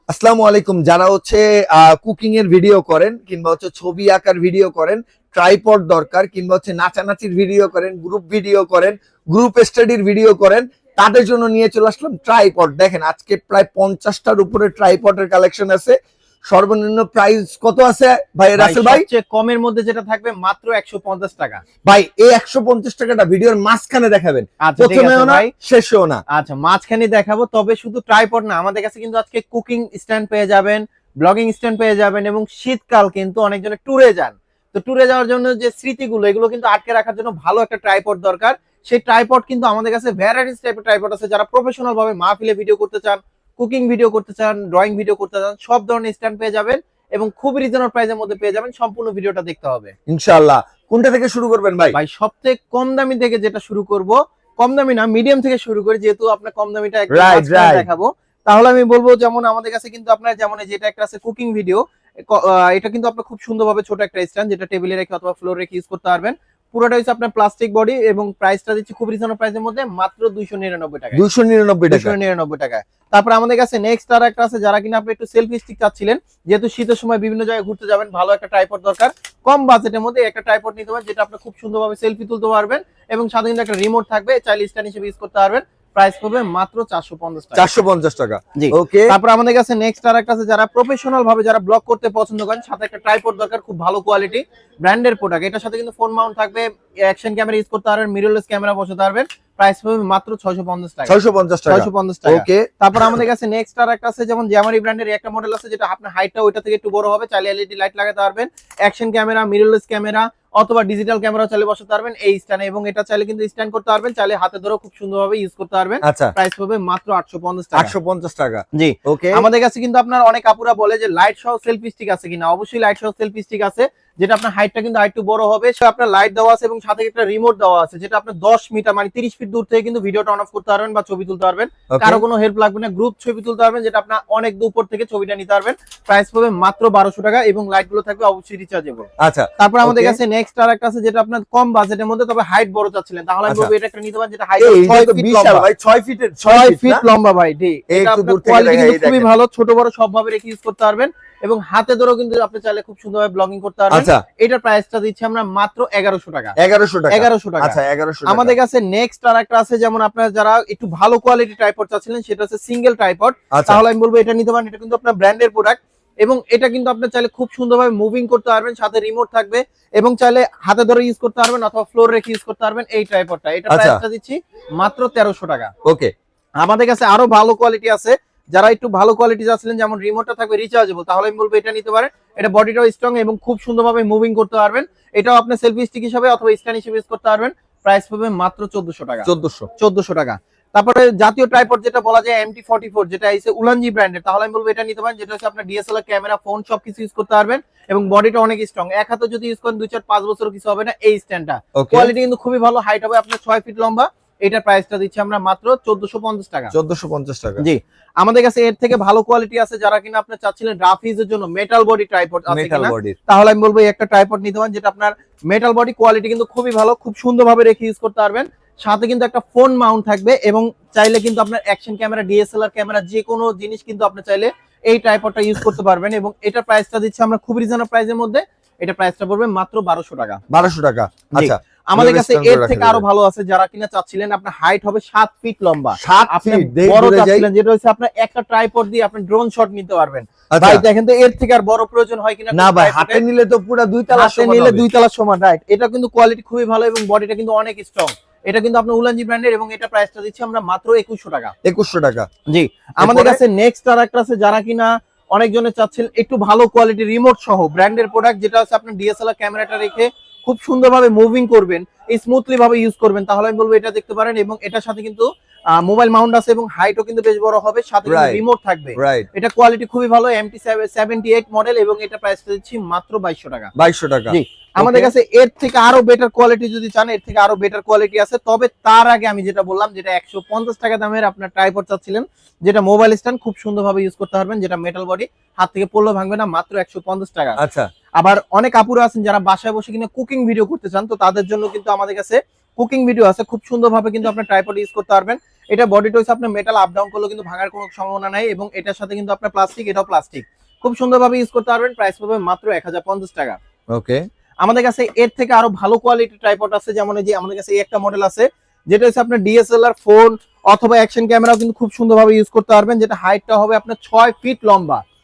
আসসালামু আলাইকুম। যারা হচ্ছে কুকিং এর ভিডিও করেন কিংবা হচ্ছে ছবি আঁকার ভিডিও করেন, ট্রাইপড দরকার, কিংবা হচ্ছে নাচানাচির ভিডিও করেন, গ্রুপ ভিডিও করেন, গ্রুপ স্টাডির ভিডিও করেন, তাদের জন্য নিয়ে চলে আসলাম ট্রাইপড। দেখেন আজকে প্রায় 50টার উপরে ট্রাইপডের কালেকশন আছে। সর্বনিম্ন প্রাইস কত আছে ভাই রাসেল ভাই? সবচেয়ে কমের মধ্যে যেটা থাকবে মাত্র 150 টাকা। ভাই এই 150 টাকাটা ভিডিওর মাঝখানে দেখাবেন, আচ্ছা ঠিক আছে প্রথমেও না ভাই, শেষেও না। আচ্ছা মাঝখানে দেখাবো। তবে শুধু ট্রাইপড না, আমাদের কাছে কিন্তু আজকে কুকিং স্ট্যান্ড পেয়ে যাবেন, ব্লগিং স্ট্যান্ড পেয়ে যাবেন, এবং শীতকাল কিন্তু অনেকজনে ট্যুরে যান, তো ট্যুরে যাওয়ার জন্য যে স্মৃতিগুলো এগুলো কিন্তু আটকে রাখার জন্য ভালো একটা ট্রাইপড দরকার। সেই ট্রাইপড কিন্তু আমাদের কাছে ভ্যারাইটিস টাইপের ট্রাইপড আছে। যারা প্রফেশনাল ভাবে মাহফিলে ভিডিও করতে চান, কুকিং ভিডিও করতে চান, ড্রয়িং ভিডিও করতে চান, সব ধরনের স্ট্যান্ড পেয়ে যাবেন এবং খুব রিজনেবল প্রাইসের মধ্যে পেয়ে যাবেন। সম্পূর্ণ ভিডিওটা দেখতে হবে ইনশাআল্লাহ। কোনটা থেকে শুরু করবেন ভাই? ভাই সবথেকে কম দামি থেকে যেটা শুরু করব, কম দামি না মিডিয়াম থেকে শুরু করি, যেহেতু আপনার কম দামিটা একটু মাঝখানে দেখাবো। তাহলে আমি বলবো, যেমন আমাদের কাছে কিন্তু আপনার যেমন যেটা একটা আছে কুকিং ভিডিও, এটা কিন্তু আপনার খুব সুন্দরভাবে ছোট একটা স্ট্যান্ড, যেটা টেবিলে রেখে অথবা ফ্লোরে রেখে ইউজ করতে পারবেন। পুরোটা হচ্ছে আপনার প্লাস্টিক বডি এবং প্রাইসটা দিচ্ছি খুব রিজনেবল প্রাইসের মধ্যে মাত্র 299 টাকা। 299 টাকা। তারপর আমাদের কাছে নেক্সট আর একটা আছে, যারা কিনা আপনি একটু সেলফি স্টিক চাচ্ছিলেন, যেহেতু শীতের সময় বিভিন্ন জায়গায় ঘুরতে যাবেন, ভালো একটা ট্রাইপড দরকার, কম বাজেটের মধ্যে একটা ট্রাইপড নিতে পারেন, যেটা আপনি খুব সুন্দরভাবে সেলফি তুলতে পারবেন এবং সাথে কিন্তু একটা রিমোট থাকবে, চাইলে স্ট্যান্ড হিসেবে ইউজ করতে পারবেন। প্রাইস পড়বে মাত্র 450 টাকা। 450 টাকা। জি ওকে। তারপর আমাদের কাছে নেক্সট আর একটা আছে, যারা প্রফেশনাল ভাবে যারা ব্লগ করতে পছন্দ করেন, সাথে একটা ট্রাইপড দরকার, খুব ভালো কোয়ালিটি ব্র্যান্ডের প্রোডাক্ট। এটার সাথে কিন্তু ফোন মাউন্ট থাকবে, অ্যাকশন ক্যামেরা ইউজ করতে পারবেন, মিররলেস ক্যামেরা বসাতে পারবেন। প্রাইস পড়বে মাত্র 650 টাকা। 650 টাকা। 650 টাকা। ওকে। তারপর আমাদের কাছে নেক্সট আর একটা আছে, যেমন জ্যামারি ব্র্যান্ডের একটা মডেল আছে, যেটা আপনার হাইটটা ওইটা থেকে একটু বড় হবে, চাইলে এলইডি লাইট লাগাতে পারবেন, অ্যাকশন ক্যামেরা, মিররলেস ক্যামেরা অথবা ডিজিটাল ক্যামেরা চাইলে বসাতে পারবেন এই স্ট্যান্ডে, এবং এটা চাইলে কিন্তু স্ট্যান্ড করতে পারবেন, চাইলে হাতে ধরে খুব সুন্দরভাবে ইউজ করতে পারবেন। আচ্ছা। প্রাইস পড়বে মাত্র 850 টাকা। 850 টাকা। জি ওকে। আমাদের কাছে কিন্তু আপনার অনেক আপুরা বলে যে লাইট সহ সেলফি স্টিক আছে কিনা। অবশ্যই লাইট সহ সেলফি স্টিক আছে, যেটা আপনার হাইটটা কিন্তু আরেকটু বড় হবে, সে আপনার লাইট দেওয়া আছে এবং সাথে একটা রিমোট দেওয়া আছে, যেটা আপনার 10 মিটার মানে 30 ফিট দূর থেকে কিন্তু ভিডিওটা অন অফ করতে পারবেন বা ছবি তুলতে পারবেন। কারো কোনো হেল্প লাগবে না, গ্রুপ ছবি তুলতে পারবেন, যেটা আপনার অনেক দূর থেকে ছবিটা নিতে পারবেন। প্রাইস পড়বে মাত্র 1200 টাকা এবং লাইট গুলো থাকবে অবশ্যই রিচার্জেবল। আচ্ছা। তারপর আমাদের কাছে নেক্সট আর একটা আছে, যেটা আপনার কম বাজেটের মধ্যে, তবে হাইট বড় চাচ্ছিলেন, তাহলে আমি বলবো এটা একটা নিতে পারেন, যেটা হাইট 6 ফিট লম্বা। ভাই 6 ফিটের 6 ফিট লম্বা ভাই। এটা আপনার কোয়ালিটি কিন্তু খুবই ভালো, ছোট বড় সব ভাবে রেখে ইউজ করতে পারবেন এবং হাতে ধরেও কিন্তু আপনি চাইলে খুব সুন্দরভাবে ব্লগিং করতে পারবেন। আচ্ছা। এটার প্রাইসটা দিচ্ছি আমরা মাত্র 1100 টাকা। 1100 টাকা। 1100 টাকা। আচ্ছা 1100 টাকা। আমাদের কাছে নেক্সট আর একটা আছে, যেমন আপনারা যারা একটু ভালো কোয়ালিটি ট্রাইপড চাচ্ছিলেন, সেটা হচ্ছে সিঙ্গেল ট্রাইপড, তাহলে আমি বলবো এটা নিতে পারেন। এটা কিন্তু আপনার ব্র্যান্ডের প্রোডাক্ট এবং এটা কিন্তু আপনি চাইলে খুব সুন্দরভাবে মুভিং করতে পারবেন, সাথে রিমোট থাকবে এবং চাইলে হাতে ধরে ইউজ করতে পারবেন অথবা ফ্লোর রেখে ইউজ করতে পারবেন এই ট্রাইপডটা। এটা প্রাইসটা দিচ্ছি মাত্র 1300 টাকা। ওকে। আমাদের কাছে আরো ভালো কোয়ালিটি আছে, যারা একটু ভালো কোয়ালিটি চাচ্ছিলেন, যেমন রিমোটটা থাকবে রিচার্জেবল, তাহলে আমি বলবো এটা নিতে পারেন। এটা বডিটাও স্ট্রং এবং খুব সুন্দরভাবে মুভিং করতে পারবেন। এটাও আপনি সেলফি স্টিক হিসেবে অথবা স্ট্যান্ড হিসেবে ইউজ করতে পারবেন। প্রাইস পাবে মাত্র 1400 টাকা। 1400 টাকা। তারপরে জাতীয় ট্রাইপড যেটা বলা যায় MT44, যেটা আছে উলানজি ব্র্যান্ডের, তাহলে আমি বলবো এটা নিতে পারেন, যেটা হচ্ছে আপনার ডিএসএলআর ক্যামেরা, ফোন সবকিছু ইউজ করতে পারবেন এবং বডিটা অনেক স্ট্রং। এক হাতে যদি ইউজ করেন 2 4 5 বছর কিছু হবে না। এই স্ট্যান্ডটা কোয়ালিটি কিন্তু খুবই ভালো, হাইট হবে আপনার 6 ফিট লম্বা। এটার প্রাইসটা দিচ্ছি আমরা মাত্র 1450 টাকা। 1450 টাকা। জি আমাদের কাছে এর থেকে ভালো কোয়ালিটি আছে, যারা কিনা আপনি চাচ্ছিলেন রাফিজের জন্য মেটাল বডি ট্রাইপড আছে কিনা, তাহলে আমি বলবো একটা ট্রাইপড নিতে পারেন, যেটা আপনার মেটাল বডি, কোয়ালিটি কিন্তু খুবই ভালো, খুব সুন্দরভাবে রেখে ইউজ করতে পারবেন। সাথে কিন্তু একটা ফোন মাউন্ট থাকবে এবং চাইলে কিন্তু আপনার অ্যাকশন ক্যামেরা, ডিএসএলআর ক্যামেরা, যে কোনো জিনিস কিন্তু আপনি চাইলে এই ট্রাইপডটা ইউজ করতে পারবেন এবং এটার প্রাইসটা দিচ্ছি আমরা খুব রিজনেবল প্রাইসের মধ্যে। এটা প্রাইসটা পড়বে মাত্র 1200 টাকা। 1200 টাকা। আচ্ছা। আমাদের কাছে এর থেকে আরো ভালো আছে, যারা কিনা চাচ্ছিলেন আপনার হাইট হবে 7 ফিট লম্বা, 7 ফিট বড় চাচ্ছিলেন, যেটা হচ্ছে আপনার একটা ট্রাইপড দিয়ে আপনি ড্রোন শট নিতে পারবেন। ভাই দেখেন তো এর থেকে আর বড় প্রয়োজন হয় কিনা। না ভাই, হাতে নিলে তো পুরো 2 তলা সমান, নিলে 2 তলা সমান। রাইট। এটা কিন্তু কোয়ালিটি খুবই ভালো এবং বডিটা কিন্তু অনেক স্ট্রং। এটা কিন্তু আপনার উলানজি ব্র্যান্ডের এবং এটা প্রাইসটা দিচ্ছি আমরা মাত্র 2100 টাকা। 2100 টাকা। জি আমাদের কাছে নেক্সট আর একটা আছে, যারা কিনা অনেকজনে চাচ্ছেন একটু ভালো কোয়ালিটি রিমোট সহ ব্র্যান্ডের প্রোডাক্ট, যেটা হচ্ছে আপনার ডিএসএলআর ক্যামেরাটা রেখে খুব সুন্দরভাবে মুভিং করবেন, স্মুথলি ভাবে ইউজ করবেন, তাহলে আমি বলবো এটা দেখতে পারেন। এবং এটার সাথে কিন্তু মোবাইল মাউন্ট আছে এবং হাইটও কিন্তু বেশ বড় হবে, সাথে রিমোট থাকবে। এটা কোয়ালিটি খুবই ভালো, MT78 মডেল এবং এটা প্রাইসটা দিচ্ছি মাত্র 2200 টাকা। 2200 টাকা। জি আমাদের কাছে এর থেকে আরো বেটার কোয়ালিটি যদি চান, এর থেকে আরো বেটার কোয়ালিটি আছে। তবে তার আগে আমি যেটা বললাম, যেটা 150 টাকা দামের আপনার ট্রাইপড চাচ্ছিলেন, যেটা মোবাইল স্ট্যান্ড খুব সুন্দরভাবে ইউজ করতে পারবেন, যেটা মেটাল বডি, হাত থেকে পড়লেও ভাঙবে না, মাত্র 150 টাকা। আচ্ছা। আবার অনেক আপুরা আছেন যারা বাসায় বসে কিনা কুকিং ভিডিও করতে চান, তো তাদের জন্য কিন্তু আমাদের কাছে কুকিং ভিডিও আছে, খুব সুন্দরভাবে কিন্তু আপনার ট্রাইপড ইউজ করতে পারবেন। এটা বডিটা হচ্ছে আপনার মেটাল, আপ ডাউন করলেও কিন্তু ভাঙার কোনো সম্ভাবনা নাই, এবং এটার সাথে কিন্তু আপনার প্লাস্টিক, এটাও প্লাস্টিক, খুব সুন্দরভাবে ইউজ করতে পারবেন। প্রাইস পাবে মাত্র 1050 টাকা। ওকে, আমাদের কাছে এর থেকে আরো ভালো কোয়ালিটির ট্রাইপড আছে, যেমন এই যে আমাদের কাছে এই একটা মডেল আছে যেটা হচ্ছে আপনার ডিএসএলআর ফোন অথবা অ্যাকশন ক্যামেরাও কিন্তু খুব সুন্দরভাবে ইউজ করতে পারবেন, যেটা হাইটটা হবে আপনার 6 ফিট লম্বা,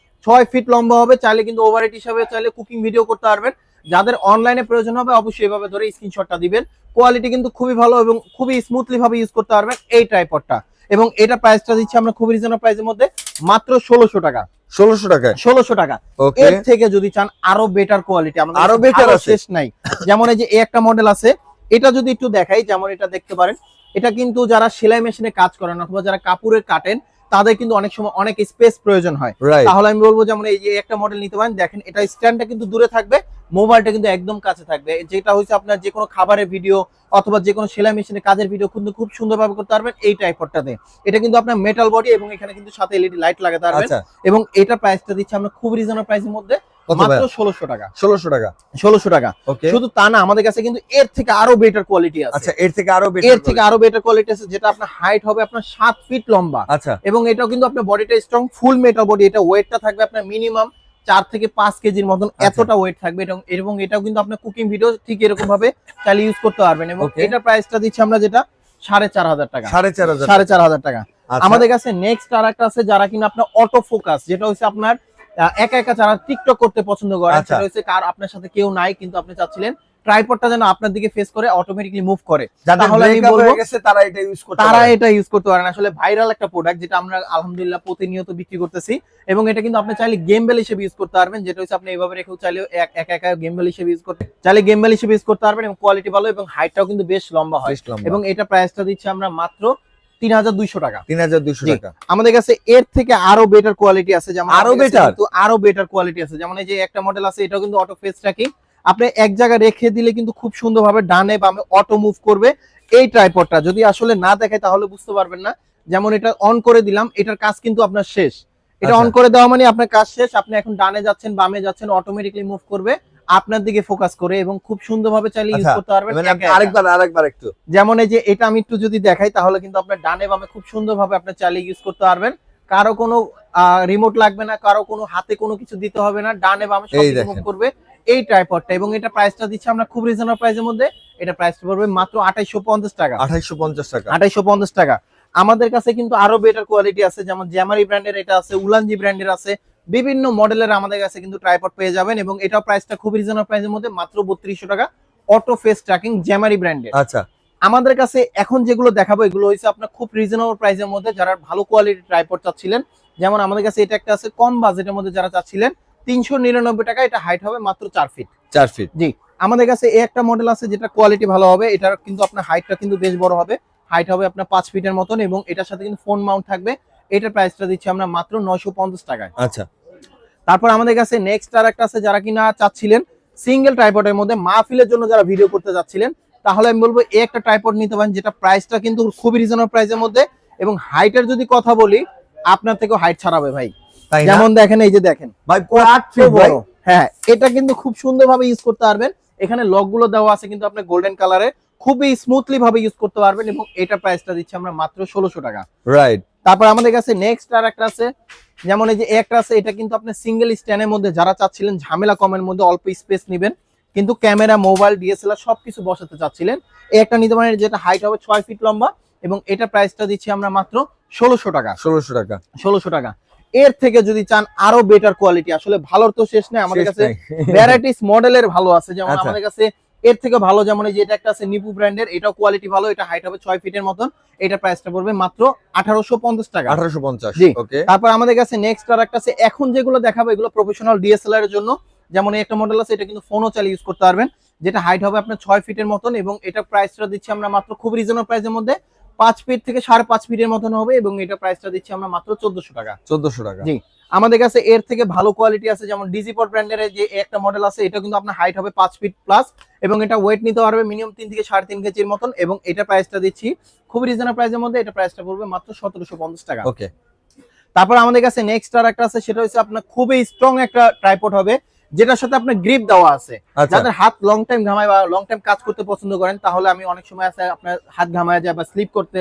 6 ফিট লম্বা হবে। চাইলে কিন্তু ওভারহেড হিসাবে চাইলে কুকিং ভিডিও করতে পারবেন। যাদের অনলাইনে প্রয়োজন হবে অবশ্যই এভাবে ধরে স্ক্রিনশটটা দিবেন। কোয়ালিটি কিন্তু খুবই ভালো এবং খুবই স্মুথলি ভাবে ইউজ করতে পারবেন এই ট্রাইপডটা। এবং এটা প্রাইসটা দিচ্ছি আমরা খুব রিজনেবল প্রাইসের মধ্যে, মাত্র 1600 টাকা। 1600 টাকায় 1600 টাকা। ওকে, এর থেকে যদি চান আরো বেটার কোয়ালিটি, আমাদের আরো বেটার আছে, শেষ নাই। যেমন এই যে এই একটা মডেল আছে, এটা যদি একটু দেখাই, যেমন এটা দেখতে পারেন, এটা কিন্তু যারা সেলাই মেশিনে কাজ করেন অথবা যারা কাপড়ের কাটেন তাদের কিন্তু অনেক সময় অনেক স্পেস প্রয়োজন হয়। রাইট, তাহলে আমি বলবো যেমন এই যে একটা মডেল নিতে পারেন। দেখেন এটা স্ট্যান্ডটা কিন্তু দূরে থাকবে, মোবাইলটা কিন্তু একদম কাছে থাকবে, যেটা হচ্ছে আপনার যে কোনো খাবারের ভিডিও অথবা যে কোনো সেলাই মেশিনে কাজের ভিডিও কিন্তু খুব সুন্দরভাবে করতে পারবেন এই টাইপটাতে। এটা কিন্তু আপনার মেটাল বডি এবং এখানে কিন্তু সাথে এলইডি লাইট লাগাতে পারবেন। আচ্ছা, এবং এটা প্রাইসটা দিচ্ছি আমরা খুব রিজনেবল প্রাইসের মধ্যে, মাত্র 1600 টাকা। 1600 টাকা, 1600 টাকা। ওকে। শুধু তা না, আমাদের কাছে কিন্তু এর থেকে আরো বেটার কোয়ালিটি আছে। আচ্ছা, এর থেকে আরো এর থেকে আরো বেটার কোয়ালিটি আছে, যেটা আপনার হাইট হবে আপনার 7 ফিট লম্বা। আচ্ছা, এবং এটাও কিন্তু আপনার বডিটা স্ট্রং, ফুল মেটাল বডি। এটা ওয়েটটা থাকবে আপনার মিনিমাম 4 থেকে 5 কেজির মতন, এতটা ওয়েট থাকবে। এবং এটাও কিন্তু আপনার কুকিং ভিডিও ঠিক এরকম ভাবে চাইলে ইউজ করতে পারবেন। এবং এটা প্রাইসটা দিচ্ছি আমরা যেটা 4500 টাকা, 4500 টাকা। আমাদের কাছে নেক্সট আর একটা আছে যারা কিনা আপনার অটো ফোকাস, যেটা হচ্ছে আপনার একা একা যারা টিকটক করতে পছন্দ করে, সেটা হচ্ছে কার আপনার সাথে কেউ নাই কিন্তু আপনি চাচ্ছিলেন ট্রাইপডটা যেন আপনার দিকে ফেস করে অটোমেটিক্যালি মুভ করে, তাহলে আমি বলবো তারা এটা ইউজ করতে তারা এটা ইউজ করতে পারেন। আসলে ভাইরাল একটা প্রোডাক্ট, যেটা আমরা আলহামদুলিল্লাহ প্রতিনিয়ত বিক্রি করতেছি। এবং এটা কিন্তু আপনি চাইলে গেম বেল হিসেবে ইউজ করতে পারবেন, যেটা হচ্ছে আপনি এইভাবে রেখেও চাইলে একা একা গেম বেল হিসেবে ইউজ করতে চাইলে গেম বেল হিসেবে ইউজ করতে পারবেন। এবং কোয়ালিটি ভালো এবং হাইটটাও কিন্তু বেশ লম্বা হয়। এবং এটা প্রাইসটা দিচ্ছি আমরা মাত্র 3200 টাকা। 3200 টাকা। আমাদের কাছে এর থেকে আরো বেটার কোয়ালিটি আছে, যেমন আরো বেটার কোয়ালিটি আছে। যেমন এই যে একটা মডেল আছে, এটাও কিন্তু অটো ফেস ট্র্যাকিং, আপনি এক জায়গায় রেখে দিলে কিন্তু খুব সুন্দরভাবে ডানে বামে অটো মুভ করবে এই ট্রাইপডটা। যদি আসলে না দেখায় তাহলে বুঝতে পারবেন না। যেমন এটা অন করে দিলাম, এটার কাজ কিন্তু আপনার শেষ। এটা অন করে দেওয়া মানে আপনার কাজ শেষ। আপনি এখন ডানে যাচ্ছেন বামে যাচ্ছেন, অটোমেটিক্যালি মুভ করবে আপনার দিকে ফোকাস করে, এবং খুব সুন্দরভাবে চাইলে ইউজ করতে পারবেন। আরেকবার একটু, যেমন এই যে এটা আমি একটু যদি দেখাই, তাহলে কিন্তু আপনার ডানে বামে খুব সুন্দরভাবে আপনার চাইলে ইউজ করতে পারবেন। কারো কোনো রিমোট লাগবে না, কারো কোনো হাতে কোনো কিছু দিতে হবে না, ডানে বামে সব মুভ করবে এই ট্রাইপডটা। এবং এটা প্রাইসটা দিচ্ছি আমরা খুব রিজনেবল প্রাইসের মধ্যে, এটা প্রাইসটা পড়বে মাত্র 2850 টাকা। 2850 টাকা, 2850 টাকা। আমাদের কাছে কিন্তু আরো বেটার কোয়ালিটি আছে, যেমন জ্যামারি ব্র্যান্ডের এটা আছে, উলানজি ব্র্যান্ডের আছে, বিভিন্ন মডেলের আমাদের কাছে কিন্তু ট্রাইপড পেয়ে যাবেন। এবং এটাও প্রাইসটা খুব রিজনেবল প্রাইসের মধ্যে, মাত্র 3200 টাকা, অটো ফেস ট্র্যাকিং জ্যামারি ব্র্যান্ডের। আচ্ছা, আমাদের কাছে এখন যেগুলো দেখাবো এগুলো হচ্ছে আপনার খুব রিজনেবল প্রাইসের মধ্যে, যারা ভালো কোয়ালিটির ট্রাইপড চাচ্ছিলেন। যেমন আমাদের কাছে এটা একটা আছে কম বাজেটের মধ্যে, যারা চাচ্ছিলেন 399 টাকা, এটা হাইট হবে মাত্র 4 ফিট। 4 ফিট, জি। আমাদের কাছে এই একটা মডেল আছে যেটা কোয়ালিটি ভালো হবে, এটার কিন্তু আপনার হাইটটা কিন্তু বেশ বড় হবে, হাইট হবে আপনার 5 ফিটের মতন, এবং এটার সাথে কিন্তু ফোন মাউন্ট থাকবে। এটার প্রাইসটা দিচ্ছি আমরা মাত্র 950 টাকায়। আচ্ছা। তারপর আমাদের কাছে নেক্সট আর একটা আছে, যারা কিনা চাচ্ছিলেন সিঙ্গেল ট্রাইপডের মধ্যে মাহফিলের জন্য যারা ভিডিও করতে যাচ্ছিলেন, তাহলে আমি বলবো এই একটা ট্রাইপড নিতে পারেন, যেটা প্রাইসটা কিন্তু খুবই রিজনেবল প্রাইসের মধ্যে। এবং হাইটের যদি কথা বলি, আপনার থেকেও হাইট ছাড়াবে ভাই। যেমন দেখেন, এই যে দেখেন ভাই, 8 ফিট বড়। হ্যাঁ, এটা কিন্তু খুব সুন্দরভাবে ইউজ করতে পারবেন। এখানে লক গুলো দেওয়া আছে কিন্তু আপনার গোল্ডেন কালারে, খুবই স্মুথলি ভাবে ইউজ করতে পারবেন। এবং এটা প্রাইসটা দিচ্ছি আমরা মাত্র 1600 টাকা। রাইট। তারপর আমাদের কাছে নেক্সট আর একটা আছে, যেমন এই যে একটা আছে, এটা কিন্তু আপনি সিঙ্গেল স্ট্যান্ডের মধ্যে যারা চাচ্ছিলেন ঝামেলা কমের মধ্যে অল্প স্পেস নেবেন, কিন্তু ক্যামেরা মোবাইল ডিএসএলআর সবকিছু বসাতে চাচ্ছিলেন, এই একটা নিতে পারেন, যেটা হাইট হবে 6 ফিট লম্বা। এবং এটা প্রাইসটা দিচ্ছি আমরা মাত্র 1600 টাকা। 1600 টাকা, 1600 টাকা। এর থেকে যদি চান আরো বেটার কোয়ালিটি, আসলে ভালোর তো শেষ নেই, আমাদের কাছে ভ্যারাইটিস মডেলের ভালো আছে। যেমন আমাদের কাছে এর থেকে ভালো, যেমন এই যে এটা একটা আছে নিপু ব্র্যান্ডের, এটাও কোয়ালিটি ভালো, এটা হাইট হবে 6 ফিটের মতন, এটা প্রাইসটা পড়বে মাত্র 1850 টাকা। 1850, জি। ওকে। তারপর আমাদের কাছে নেক্সট আর একটা আছে, এখন যেগুলো দেখাবো এগুলো প্রফেশনাল ডিএসএলআর এর জন্য। যেমন এই একটা মডেল আছে, এটা কিন্তু ফোনও চালিয়ে ইউজ করতে পারবেন, যেটা হাইট হবে আপনার 6 ফিটের মতন। এবং এটা প্রাইসটা দিচ্ছি আমরা মাত্র খুব রিজনেবল প্রাইসের মধ্যে, 5 ফিট থেকে 5.5 ফিটের মতন হবে। এবং এটা প্রাইসটা দিচ্ছি আমরা মাত্র 1400 টাকা। 1400 টাকা, জি। আমাদের কাছে এর থেকে ভালো কোয়ালিটি আছে, যেমন ডিজিপড ব্র্যান্ডের যে একটা মডেল আছে, এটা কিন্তু আপনার হাইট হবে 5 ফিট প্লাস, এবং এটা ওয়েট নিতে পারবে মিনিমাম 3 থেকে 3.5 কেজির মতন। এবং এটা প্রাইসটা দিচ্ছি খুব রিজনেবল প্রাইসের মধ্যে, এটা প্রাইসটা পড়বে মাত্র 1750 টাকা। ওকে। তারপর আমাদের কাছে নেক্সট আর একটা আছে, সেটা হচ্ছে আপনার খুবই স্ট্রং একটা ট্রাইপড হবে, যেটার সাথে আপনার গ্রিপ দেওয়া আছে। আচ্ছা যাদের হাত লং টাইম ঘামায় বা লং টাইম কাজ করতে পছন্দ করেন, তাহলে আমি অনেক সময় আছে আপনার হাত ঘামায় যায় বা স্লিপ করতে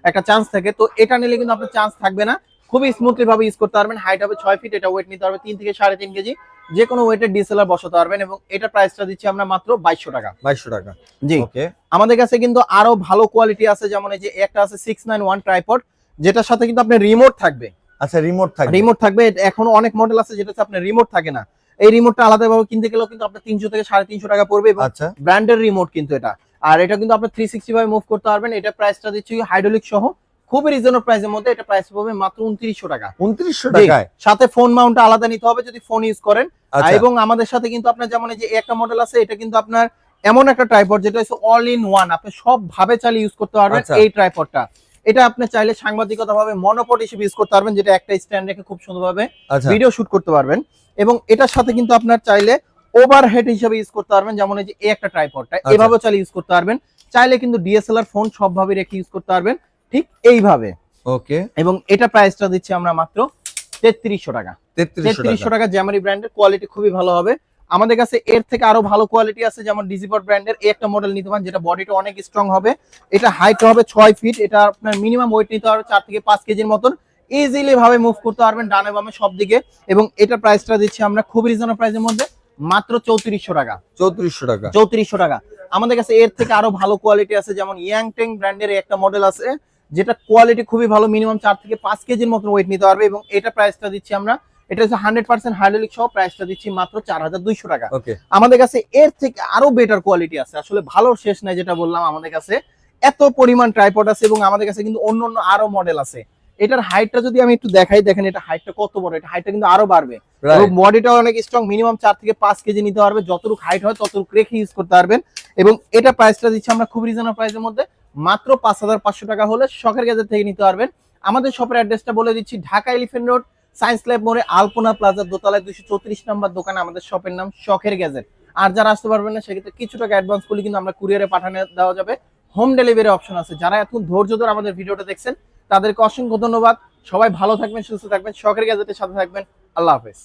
একটা চান্স থাকে, তো এটা নিলে কিন্তু আপনার চান্স থাকবে না, খুবই স্মুথলি ভাবে ইউজ করতে পারবেন। হাইট হবে 6 ফিট, এটা ওয়েট নিতে পারবে 3 থেকে 3.5 কেজি, যে কোনো ওয়েটের ডিএসএলআর বসাতে পারবেন। এবং এটা প্রাইসটা দিচ্ছি আমরা মাত্র 2200 টাকা। 2200 টাকা। জি, ওকে। আমাদের কাছে কিন্তু আরো ভালো কোয়ালিটি আছে, যেমন এই যে একটা আছে 691 ট্রাইপড, যেটার সাথে কিন্তু আপনার রিমোট থাকবে। আচ্ছা, রিমোট থাকবে। রিমোট থাকবে, এখনো অনেক মডেল আছে যেটাতে আপনার রিমোট থাকে না। এই রিমোটটা আলাদাভাবে কিনতে গেলেও কিন্তু আপনার 300 থেকে 350 টাকা পড়বে, এবং আচ্ছা ব্র্যান্ডের রিমোট কিন্তু এটা। আর এটা কিন্তু আপনার 360 ভাবে মুভ করতে পারবেন। এটা প্রাইসটা দিচ্ছি হাইড্রোলিক সহ খুবই রিজনেবল প্রাইসের মধ্যে। এটা প্রাইস পাবে মাত্র 2900 টাকা। 2900 টাকায়। সাথে ফোন মাউন্টটা আলাদা নিতে হবে যদি ফোন ইউজ করেন। আচ্ছা এবং আমাদের সাথে কিন্তু আপনার যেমন এই যে একটা মডেল আছে, এটা কিন্তু আপনার এমন একটা ট্রাইপড যেটা হচ্ছে অল ইন ওয়ান, আপনি সব ভাবে চালিয়ে ইউজ করতে পারবেন। আচ্ছা। এই ট্রাইপডটা, এটা আপনি চাইলে সাংবাদিকতা ভাবে মনোপড হিসেবে ইউজ করতে পারবেন, যেটা একটা স্ট্যান্ড রেখে খুব সুন্দরভাবে আচ্ছা ভিডিও শুট করতে পারবেন। এবং এটার সাথে কিন্তু আপনার চাইলে ওভারহেড হিসেবে ইউজ করতে পারবেন, যেমন এই যে এই একটা ট্রাইপডটা আচ্ছা। এভাবে চালিয়ে ইউজ করতে পারবেন। চাইলে কিন্তু ডিএসএলআর ফোন সবভাবে রেখে ইউজ করতে পারবেন, ঠিক এইভাবে। ওকে। এবং এটা প্রাইসটা দিচ্ছি আমরা মাত্র 3300 টাকা। 3300 টাকা। জ্যামারি ব্র্যান্ডের, কোয়ালিটি খুবই ভালো হবে। আমাদের কাছে এর থেকে আরো ভালো কোয়ালিটি আছে, যেমন ডিজিপড ব্র্যান্ডের এই একটা মডেল নিতে পারেন, যেটা বডিটা অনেক স্ট্রং হবে। এটা হাইট হবে 6 ফিট, এটা আপনার মিনিমাম ওয়েট নিতে হবে 4 থেকে 5 কেজির মতন। ইজিলি ভাবে মুভ করতে পারবেন ডানে বামে সব দিকে। এবং এটা প্রাইসটা দিচ্ছি আমরা খুব রিজনেবল প্রাইসের মধ্যে, মাত্র 3400 টাকা। 3400 টাকা। 3400 টাকা। আমাদের কাছে এর থেকে আরো ভালো কোয়ালিটি আছে, যেমন ইয়াংটেং ব্র্যান্ডের একটা মডেল আছে, যেটা কোয়ালিটি খুবই ভালো, মিনিমাম 4 থেকে 5 কেজির মতো ওয়েট নিতে পারবে। এবং এটা প্রাইসটা দিচ্ছি আমরা, এটা হচ্ছে 100% হাইড্রোলিক সহ, প্রাইসটা দিচ্ছি মাত্র 4200 টাকা। ওকে। আমাদের কাছে এর থেকে আরো বেটার কোয়ালিটি আছে, আসলে ভালো শেষ নাই, যেটা বললাম আমাদের কাছে এত পরিমাণ ট্রাইপড আছে। এবং আমাদের কাছে কিন্তু অন্য অন্য আরো মডেল আছে। এটার হাইটটা যদি আমি একটু দেখাই, দেখেন এটা হাইটটা কত বড়, এটা হাইটটা কিন্তু আরো বাড়বে। এবং বডিটা অনেক স্ট্রং, মিনিমাম 4 থেকে 5 কেজি নিতে পারবে, যতটুকু হাইট হয় ততটুকু রেখে ইউজ করতে পারবেন। এবং এটা প্রাইসটা দিচ্ছি আমরা খুব রিজনেবল প্রাইসের মধ্যে, মাত্র 5500 টাকা হলে শখের গ্যাজেট থেকে নিতে পারবেন। আমাদের শপের অ্যাড্রেসটা বলে দিচ্ছি, Dhaka elephant road, science lab মোড়ে, আলপনা প্লাজার দোতলায় 234 নম্বর দোকানে আমাদের শপের নাম শখের গ্যাজেট। আর যারা আসতে পারবেন না, সেক্ষেত্রে কিছু টাকা অ্যাডভান্স করলে কিন্তু আমরা কুরিয়ারে পাঠানো দেওয়া যাবে, হোম ডেলিভারি অপশন আছে। যারা এখন ধৈর্য ধরে আমাদের ভিডিওটা দেখছেন, তাদেরকে অসংখ্য ধন্যবাদ। সবাই ভালো থাকবেন, সুস্থ থাকবেন, শখের গ্যাজেটের সাথে থাকবেন। আল্লাহ হাফেজ।